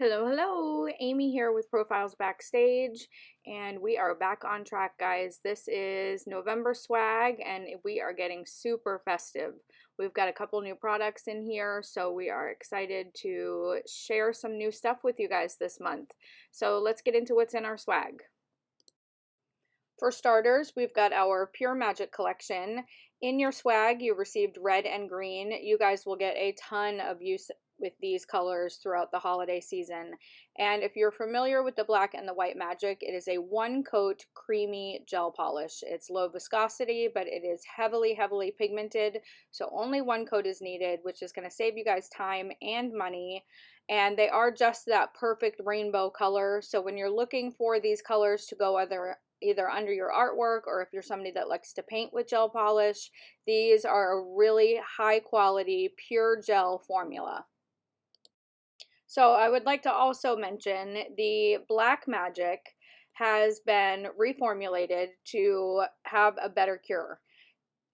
Hello, hello. Amy here with Profiles Backstage, and we are back on track, guys. This is November swag, and we are getting super festive. We've got a couple new products in here, so we are excited to share some new stuff with you guys this month. So let's get into what's in our swag. For starters, we've got our Pure Magic collection. In your swag, you received red and green. You guys will get a ton of use with these colors throughout the holiday season. And if you're familiar with the black and the white magic, it is a one coat creamy gel polish. It's low viscosity, but it is heavily, heavily pigmented. So only one coat is needed, which is going to save you guys time and money. And they are just that perfect rainbow color. So when you're looking for these colors to go either under your artwork, or if you're somebody that likes to paint with gel polish, these are a really high quality pure gel formula. So I would like to also mention the Black Magic has been reformulated to have a better cure.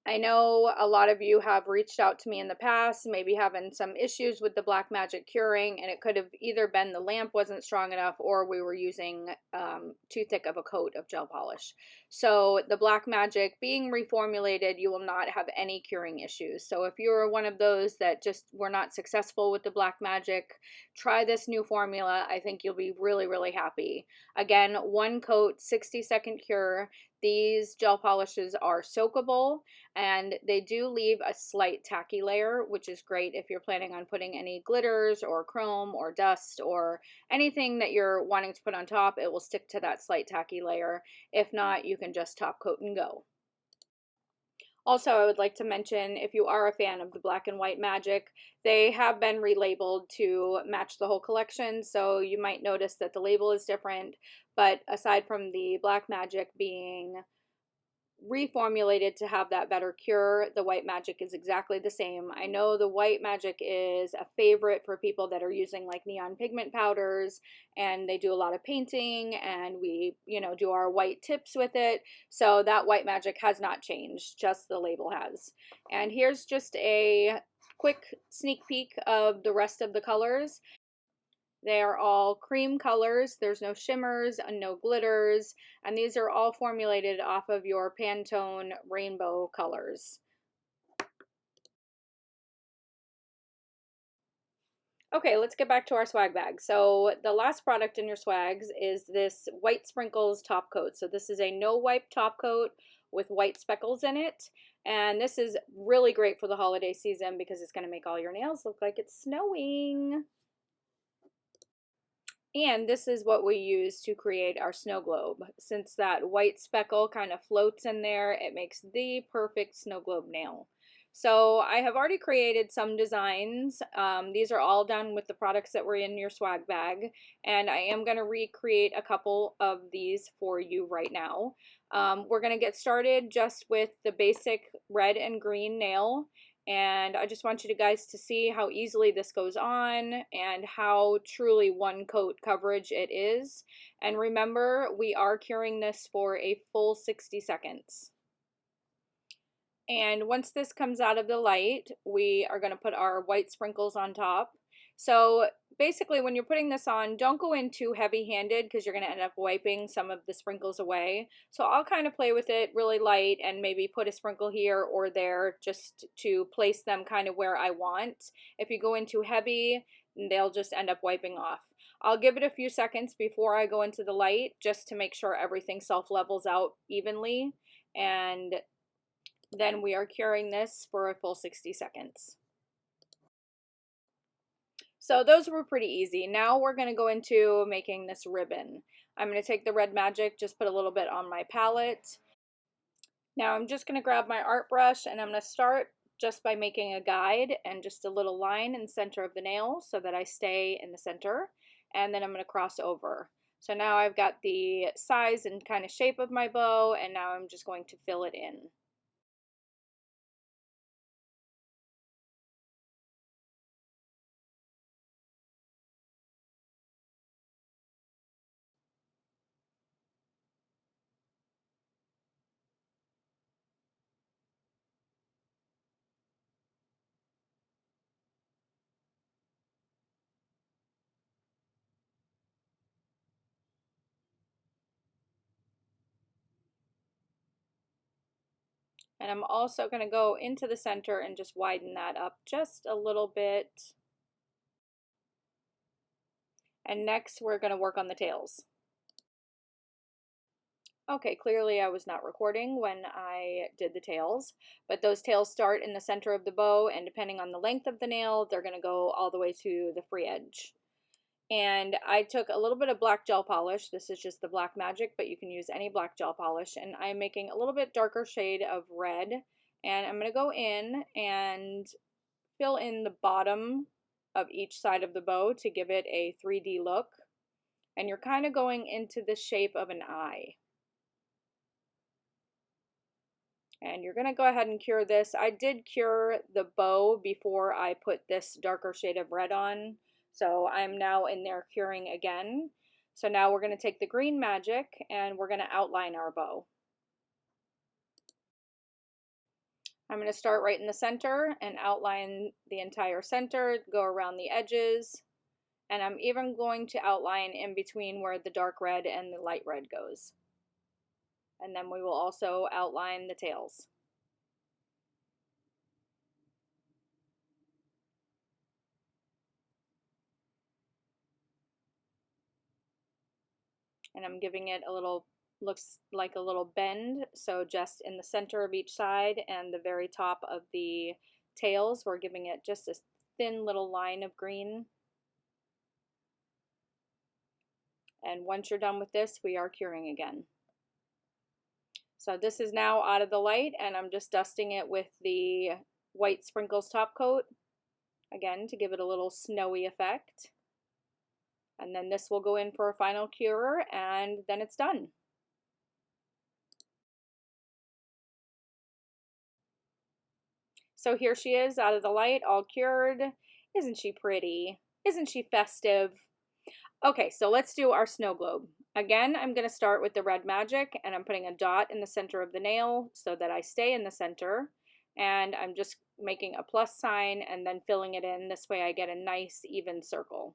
I know a lot of you have reached out to me in the past, maybe having some issues with the Black Magic curing, and it could have either been the lamp wasn't strong enough or we were using too thick of a coat of gel polish. So the Black Magic being reformulated, you will not have any curing issues. So if you're one of those that just were not successful with the Black Magic, try this new formula. I think you'll be really, really happy. Again, one coat, 60-second cure. These gel polishes are soakable, and they do leave a slight tacky layer, which is great if you're planning on putting any glitters or chrome or dust or anything that you're wanting to put on top. It will stick to that slight tacky layer. If not, you can just top coat and go. Also, I would like to mention, if you are a fan of the black and white magic, they have been relabeled to match the whole collection, so you might notice that the label is different, but aside from the black magic being reformulated to have that better cure, the white magic is exactly the same. I know the white magic is a favorite for people that are using like neon pigment powders, and they do a lot of painting, and we do our white tips with it. So that white magic has not changed, just the label has. And here's just a quick sneak peek of the rest of the colors. They are all cream colors. There's no shimmers and no glitters. And these are all formulated off of your Pantone rainbow colors. Okay, let's get back to our swag bag. So the last product in your swags is this White Sprinkles top coat. So this is a no wipe top coat with white speckles in it. And this is really great for the holiday season because it's going to make all your nails look like it's snowing. And this is what we use to create our snow globe. Since that white speckle kind of floats in there, it makes the perfect snow globe nail. So I have already created some designs. These are all done with the products that were in your swag bag. And I am going to recreate a couple of these for you right now. We're going to get started just with the basic red and green nail. And I just want you guys to see how easily this goes on and how truly one coat coverage it is. And remember, we are curing this for a full 60 seconds. And once this comes out of the light, we are going to put our white sprinkles on top. So basically, when you're putting this on, don't go in too heavy-handed because you're going to end up wiping some of the sprinkles away. So I'll kind of play with it really light and maybe put a sprinkle here or there just to place them kind of where I want. If you go in too heavy, they'll just end up wiping off. I'll give it a few seconds before I go into the light just to make sure everything self-levels out evenly. And then we are curing this for a full 60 seconds. So those were pretty easy. Now we're going to go into making this ribbon. I'm going to take the red magic, just put a little bit on my palette. Now I'm just going to grab my art brush and I'm going to start just by making a guide and just a little line in the center of the nail so that I stay in the center. And then I'm going to cross over. So now I've got the size and kind of shape of my bow, and now I'm just going to fill it in. And I'm also going to go into the center and just widen that up just a little bit. And next we're going to work on the tails. Okay, clearly I was not recording when I did the tails, but those tails start in the center of the bow, and depending on the length of the nail, they're going to go all the way to the free edge. And I took a little bit of black gel polish. This is just the Black Magic, but you can use any black gel polish. And I'm making a little bit darker shade of red. And I'm going to go in and fill in the bottom of each side of the bow to give it a 3D look. And you're kind of going into the shape of an eye. And you're going to go ahead and cure this. I did cure the bow before I put this darker shade of red on. So I'm now in there curing again. So now we're going to take the green magic and we're going to outline our bow. I'm going to start right in the center and outline the entire center, go around the edges, and I'm even going to outline in between where the dark red and the light red goes. And then we will also outline the tails. And I'm giving it a little, looks like a little bend, so just in the center of each side and the very top of the tails, we're giving it just a thin little line of green. And once you're done with this, we are curing again. So this is now out of the light, and I'm just dusting it with the White Speckles top coat, again to give it a little snowy effect. And then this will go in for a final cure, and then it's done. So here she is out of the light, all cured. Isn't she pretty? Isn't she festive? Okay, so let's do our snow globe. Again, I'm going to start with the red magic, and I'm putting a dot in the center of the nail so that I stay in the center. And I'm just making a plus sign and then filling it in. This way I get a nice even circle.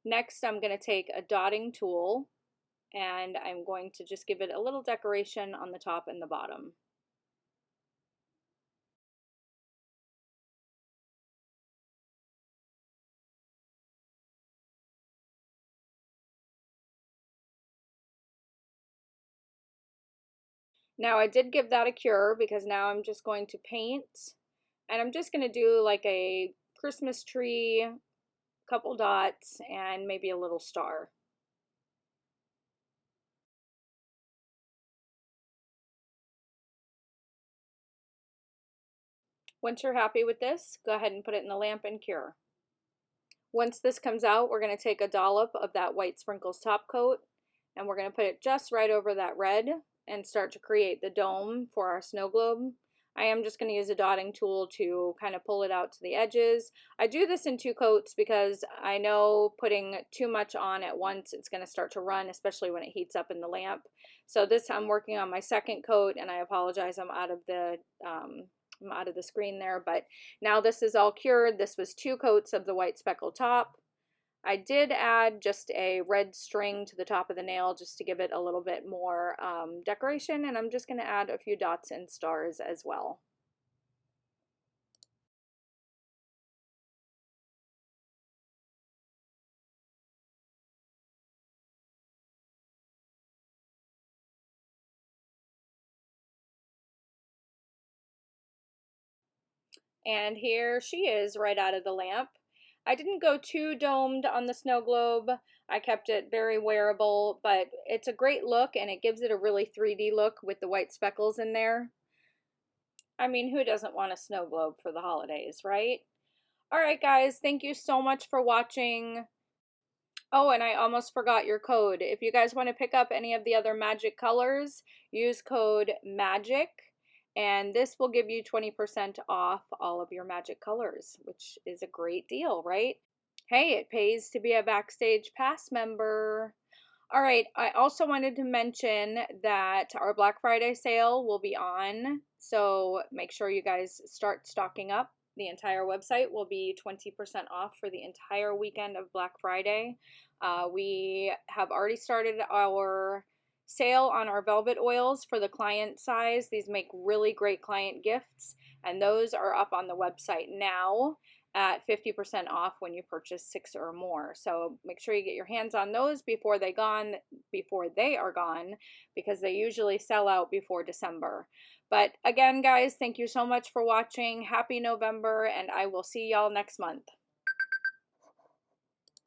Next, I'm going to take a dotting tool and I'm going to just give it a little decoration on the top and the bottom. Now I did give that a cure because now I'm just going to paint, and I'm just going to do like a Christmas tree, couple dots, and maybe a little star. Once you're happy with this, go ahead and put it in the lamp and cure. Once this comes out, we're going to take a dollop of that White Speckles top coat, and we're going to put it just right over that red and start to create the dome for our snow globe. I am just going to use a dotting tool to kind of pull it out to the edges. I do this in 2 coats because I know putting too much on at once, it's going to start to run, especially when it heats up in the lamp. So this I'm working on my 2nd coat, and I apologize, I'm out of the screen there, but now this is all cured. This was 2 coats of the white speckle top. I did add just a red string to the top of the nail just to give it a little bit more decoration, and I'm just going to add a few dots and stars as well. And here she is right out of the lamp. I didn't go too domed on the snow globe. I kept it very wearable, but it's a great look and it gives it a really 3D look with the white speckles in there. I mean, who doesn't want a snow globe for the holidays, right? All right, guys, thank you so much for watching. Oh, and I almost forgot your code. If you guys want to pick up any of the other magic colors, use code MAGIC, and this will give you 20% off all of your magic colors, which is a great deal, right? Hey, it pays to be a Backstage Pass member. All right, I also wanted to mention that our Black Friday sale will be on, so make sure you guys start stocking up. the entire website will be 20% off for the entire weekend of Black Friday. We have already started our sale on our velvet oils for the client size. These make really great client gifts, and those are up on the website now at 50% off when you purchase 6 or more. So make sure you get your hands on those before they are gone, because they usually sell out before December. But again, guys, thank you so much for watching. Happy November, and I will see y'all next month.